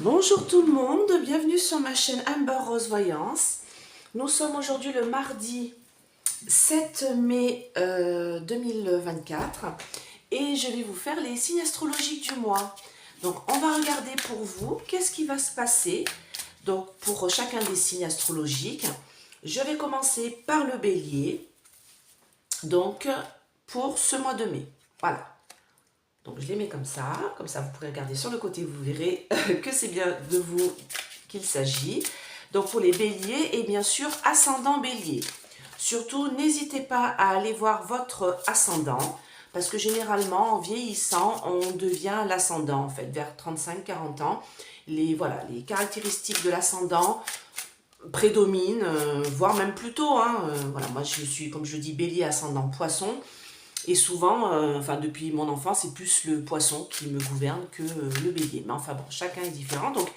Bonjour tout le monde, bienvenue sur ma chaîne Amber Rose Voyance. Nous sommes aujourd'hui le mardi 7 mai 2024 et je vais vous faire les signes astrologiques du mois. Donc on va regarder pour vous qu'est-ce qui va se passer donc pour chacun des signes astrologiques. Je vais commencer par le bélier, donc pour ce mois de mai. Voilà. Donc je les mets comme ça vous pourrez regarder sur le côté, vous verrez que c'est bien de vous qu'il s'agit. Donc pour les béliers et bien sûr ascendant bélier. Surtout n'hésitez pas à aller voir votre ascendant, parce que généralement en vieillissant on devient l'ascendant en fait, vers 35-40 ans. Les caractéristiques de l'ascendant prédominent, voire même plus tôt. Voilà, moi je suis, comme je dis, bélier ascendant poisson. Et souvent, depuis mon enfance, c'est plus le poisson qui me gouverne que le bélier. Mais enfin bon, chacun est différent. Donc,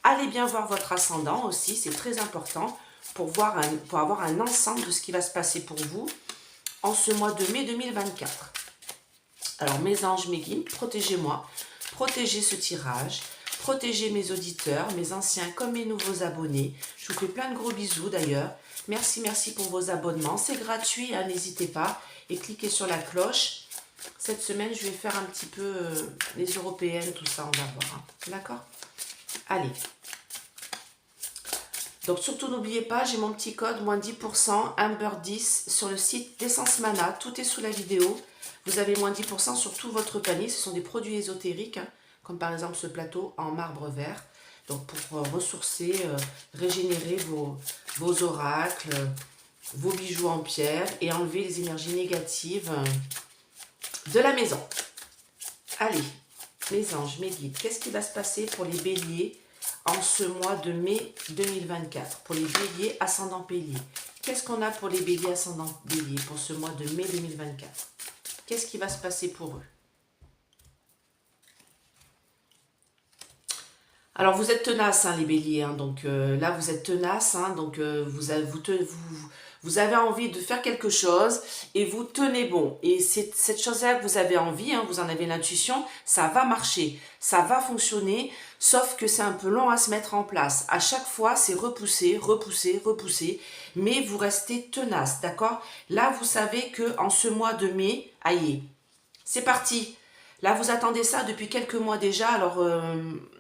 allez bien voir votre ascendant aussi, c'est très important pour avoir un ensemble de ce qui va se passer pour vous en ce mois de mai 2024. Alors, mes anges, mes guides, protégez-moi, protégez ce tirage, protégez mes auditeurs, mes anciens comme mes nouveaux abonnés. Je vous fais plein de gros bisous d'ailleurs. Merci pour vos abonnements. C'est gratuit, n'hésitez pas. Et cliquez sur la cloche. Cette semaine, je vais faire un petit peu les européennes, tout ça, on va voir. D'accord? Allez. Donc, surtout, n'oubliez pas, j'ai mon petit code, moins 10%, Amber 10, sur le site d'Essence Mana. Tout est sous la vidéo. Vous avez moins 10% sur tout votre panier. Ce sont des produits ésotériques, comme par exemple ce plateau en marbre vert. Donc, pour ressourcer, régénérer vos oracles, vos bijoux en pierre et enlever les énergies négatives de la maison. Allez, mes anges, mes guides, qu'est-ce qui va se passer pour les béliers en ce mois de mai 2024? Pour les béliers ascendant bélier. Qu'est-ce qu'on a pour les béliers ascendant bélier pour ce mois de mai 2024? Qu'est-ce qui va se passer pour eux? Alors vous êtes tenaces, les béliers, donc là vous êtes tenaces, donc vous avez envie de faire quelque chose et vous tenez bon. Et cette chose-là que vous avez envie, vous en avez l'intuition, ça va marcher, ça va fonctionner, sauf que c'est un peu long à se mettre en place. À chaque fois, c'est repousser, mais vous restez tenace, d'accord? Là, vous savez que en ce mois de mai, aïe, c'est parti. Là, vous attendez ça depuis quelques mois déjà, alors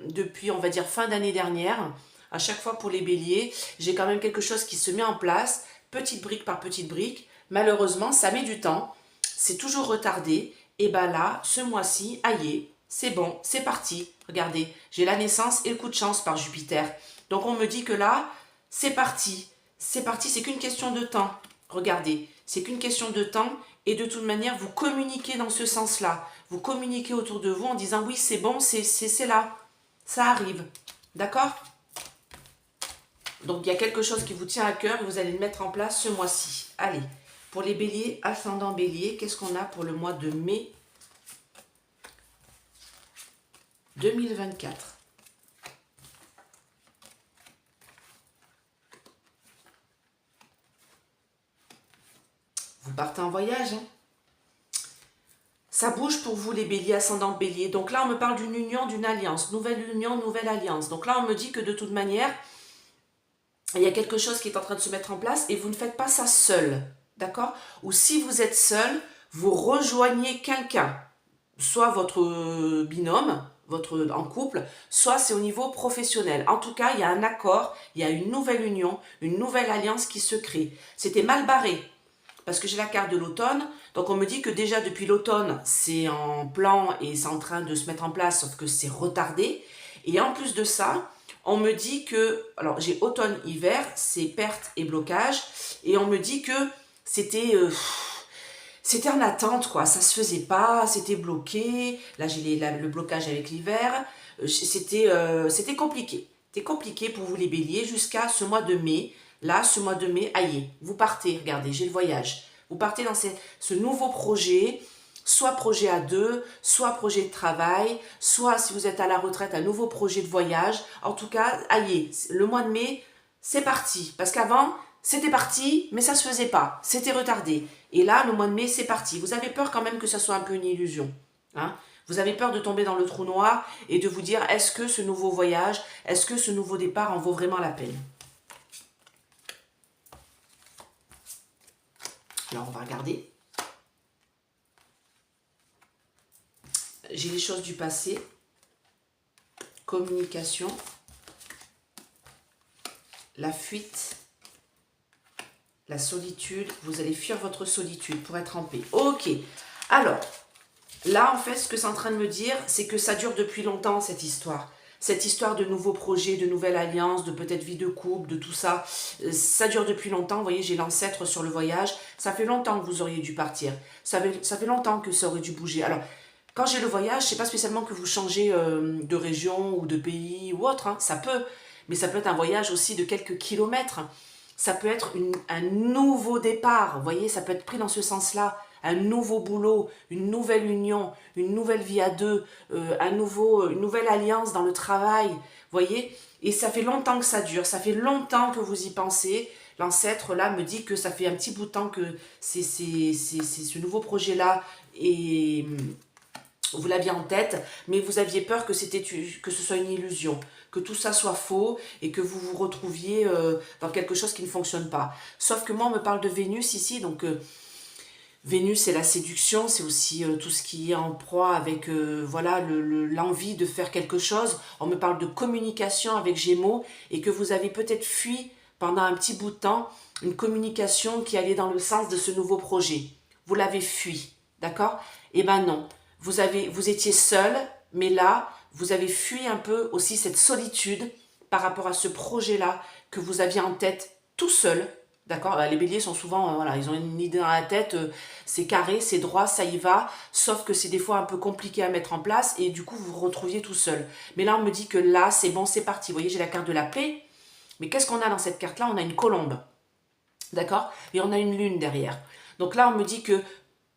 depuis, on va dire, fin d'année dernière. À chaque fois pour les béliers, j'ai quand même quelque chose qui se met en place, petite brique par petite brique. Malheureusement, ça met du temps, c'est toujours retardé. Et bien là, ce mois-ci, aïe, c'est bon, c'est parti. Regardez, j'ai la naissance et le coup de chance par Jupiter. Donc on me dit que là, c'est parti. C'est parti, c'est qu'une question de temps. Regardez, c'est qu'une question de temps. Et de toute manière, vous communiquez dans ce sens-là. Vous communiquez autour de vous en disant oui, c'est bon, c'est là. Ça arrive. D'accord? Donc, il y a quelque chose qui vous tient à cœur et vous allez le mettre en place ce mois-ci. Allez, pour les béliers, ascendant bélier, qu'est-ce qu'on a pour le mois de mai 2024? Vous partez en voyage, Ça bouge pour vous les béliers, ascendant bélier. Donc là, on me parle d'une union, d'une alliance. Nouvelle union, nouvelle alliance. Donc là, on me dit que de toute manière, il y a quelque chose qui est en train de se mettre en place et vous ne faites pas ça seul. D'accord? Ou si vous êtes seul, vous rejoignez quelqu'un. Soit votre binôme, en couple, soit c'est au niveau professionnel. En tout cas, il y a un accord, il y a une nouvelle union, une nouvelle alliance qui se crée. C'était mal barré, parce que j'ai la carte de l'automne, donc on me dit que déjà depuis l'automne, c'est en plan et c'est en train de se mettre en place, sauf que c'est retardé. Et en plus de ça, on me dit que, alors j'ai automne-hiver, c'est perte et blocage, et on me dit que c'était en attente, quoi, ça se faisait pas, c'était bloqué, là j'ai le blocage avec l'hiver, c'était compliqué. C'était compliqué pour vous les béliers jusqu'à ce mois de mai. Là, ce mois de mai, aïe, vous partez, regardez, j'ai le voyage. Vous partez dans ce nouveau projet, soit projet à deux, soit projet de travail, soit si vous êtes à la retraite, un nouveau projet de voyage. En tout cas, aïe, le mois de mai, c'est parti. Parce qu'avant, c'était parti, mais ça ne se faisait pas. C'était retardé. Et là, le mois de mai, c'est parti. Vous avez peur quand même que ça soit un peu une illusion. Vous avez peur de tomber dans le trou noir et de vous dire, est-ce que ce nouveau voyage, est-ce que ce nouveau départ en vaut vraiment la peine? Alors, on va regarder. J'ai les choses du passé. Communication. La fuite. La solitude. Vous allez fuir votre solitude pour être en paix. Ok. Alors, là, en fait, ce que c'est en train de me dire, c'est que ça dure depuis longtemps, cette histoire. Cette histoire de nouveaux projets, de nouvelles alliances, de peut-être vie de couple, de tout ça. Ça dure depuis longtemps. Vous voyez, j'ai l'ancêtre sur le voyage. Ça fait longtemps que vous auriez dû partir. Ça fait longtemps que ça aurait dû bouger. Alors, quand j'ai le voyage, c'est pas spécialement que vous changez de région ou de pays ou autre. Hein, ça peut. Mais ça peut être un voyage aussi de quelques kilomètres. Ça peut être un nouveau départ. Vous voyez, ça peut être pris dans ce sens-là. Un nouveau boulot, une nouvelle union, une nouvelle vie à deux, une nouvelle alliance dans le travail, vous voyez. Et ça fait longtemps que ça dure, ça fait longtemps que vous y pensez. L'ancêtre, là, me dit que ça fait un petit bout de temps que c'est ce nouveau projet-là et vous l'aviez en tête, mais vous aviez peur que ce soit une illusion, que tout ça soit faux et que vous vous retrouviez dans quelque chose qui ne fonctionne pas. Sauf que moi, on me parle de Vénus ici, donc... Vénus, c'est la séduction, c'est aussi tout ce qui est en proie avec voilà l'envie de faire quelque chose. On me parle de communication avec Gémeaux et que vous avez peut-être fui pendant un petit bout de temps une communication qui allait dans le sens de ce nouveau projet. Vous l'avez fui, d'accord? Eh ben non, vous étiez seul, mais là, vous avez fui un peu aussi cette solitude par rapport à ce projet-là que vous aviez en tête tout seul. D'accord? Les béliers sont souvent, voilà, ils ont une idée dans la tête, c'est carré, c'est droit, ça y va, sauf que c'est des fois un peu compliqué à mettre en place et du coup vous vous retrouviez tout seul. Mais là on me dit que là c'est bon, c'est parti. Vous voyez, j'ai la carte de la paix, mais qu'est-ce qu'on a dans cette carte-là? On a une colombe, d'accord? Et on a une lune derrière. Donc là on me dit que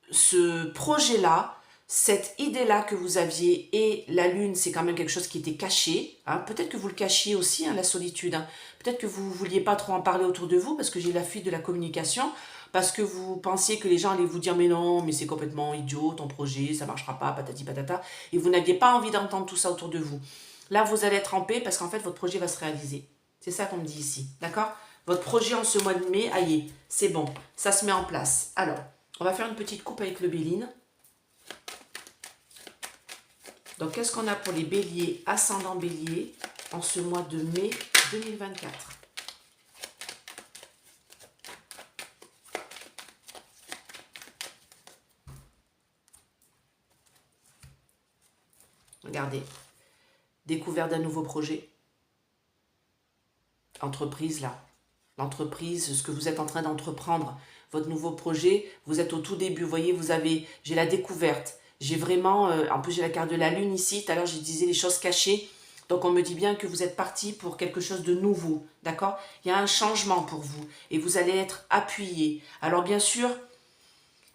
ce projet-là, cette idée-là que vous aviez et la lune, c'est quand même quelque chose qui était caché. Hein. Peut-être que vous le cachiez aussi, hein, la solitude. Hein. Peut-être que vous ne vouliez pas trop en parler autour de vous parce que j'ai la fuite de la communication, parce que vous pensiez que les gens allaient vous dire « mais non, mais c'est complètement idiot, ton projet, ça ne marchera pas, patati patata ». Et vous n'aviez pas envie d'entendre tout ça autour de vous. Là, vous allez être en paix parce qu'en fait, votre projet va se réaliser. C'est ça qu'on me dit ici, d'accord? Votre projet en ce mois de mai, aïe, c'est bon, ça se met en place. Alors, on va faire une petite coupe avec le Béline. Donc, qu'est-ce qu'on a pour les béliers, ascendant bélier, en ce mois de mai 2024? Regardez, découverte d'un nouveau projet. Entreprise, là. L'entreprise, ce que vous êtes en train d'entreprendre, votre nouveau projet, vous êtes au tout début. Vous voyez, j'ai la découverte. J'ai vraiment, en plus j'ai la carte de la lune ici, tout à l'heure je disais les choses cachées, donc on me dit bien que vous êtes parti pour quelque chose de nouveau, d'accord? Il y a un changement pour vous et vous allez être appuyé. Alors bien sûr,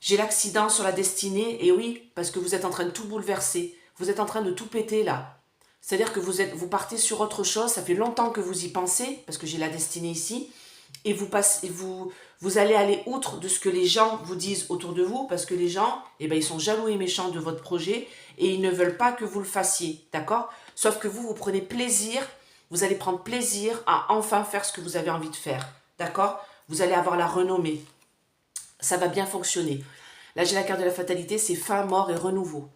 j'ai l'accident sur la destinée, et oui, parce que vous êtes en train de tout bouleverser, vous êtes en train de tout péter là. C'est-à-dire que vous partez sur autre chose, ça fait longtemps que vous y pensez, parce que j'ai la destinée ici, et vous allez aller outre de ce que les gens vous disent autour de vous, parce que les gens, eh ben, ils sont jaloux et méchants de votre projet, et ils ne veulent pas que vous le fassiez, d'accord? Sauf que vous prenez plaisir, vous allez prendre plaisir à enfin faire ce que vous avez envie de faire, d'accord? Vous allez avoir la renommée, ça va bien fonctionner. Là, j'ai la carte de la fatalité, c'est fin, mort et renouveau.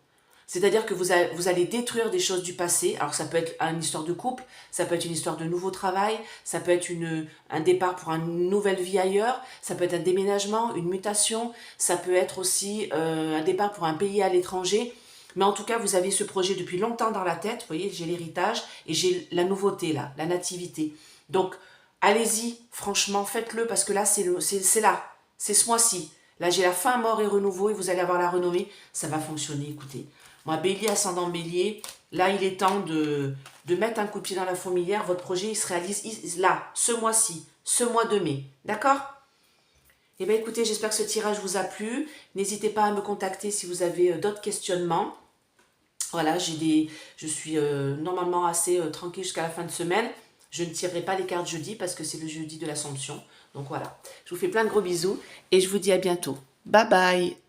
C'est-à-dire que vous allez détruire des choses du passé. Alors ça peut être une histoire de couple, ça peut être une histoire de nouveau travail, ça peut être un départ pour une nouvelle vie ailleurs, ça peut être un déménagement, une mutation, ça peut être aussi un départ pour un pays à l'étranger. Mais en tout cas, vous avez ce projet depuis longtemps dans la tête. Vous voyez, j'ai l'héritage et j'ai la nouveauté là, la nativité. Donc, allez-y, franchement, faites-le parce que là, c'est là, c'est ce mois-ci. Là, j'ai la fin, mort et renouveau et vous allez avoir la renommée. Ça va fonctionner, écoutez. Moi, bélier, ascendant bélier, là, il est temps de mettre un coup de pied dans la fourmilière. Votre projet, il se réalise là, ce mois-ci, ce mois de mai. D'accord? Eh bien, écoutez, j'espère que ce tirage vous a plu. N'hésitez pas à me contacter si vous avez d'autres questionnements. Voilà, je suis normalement assez tranquille jusqu'à la fin de semaine. Je ne tirerai pas les cartes jeudi parce que c'est le jeudi de l'Assomption. Donc voilà, je vous fais plein de gros bisous et je vous dis à bientôt. Bye bye!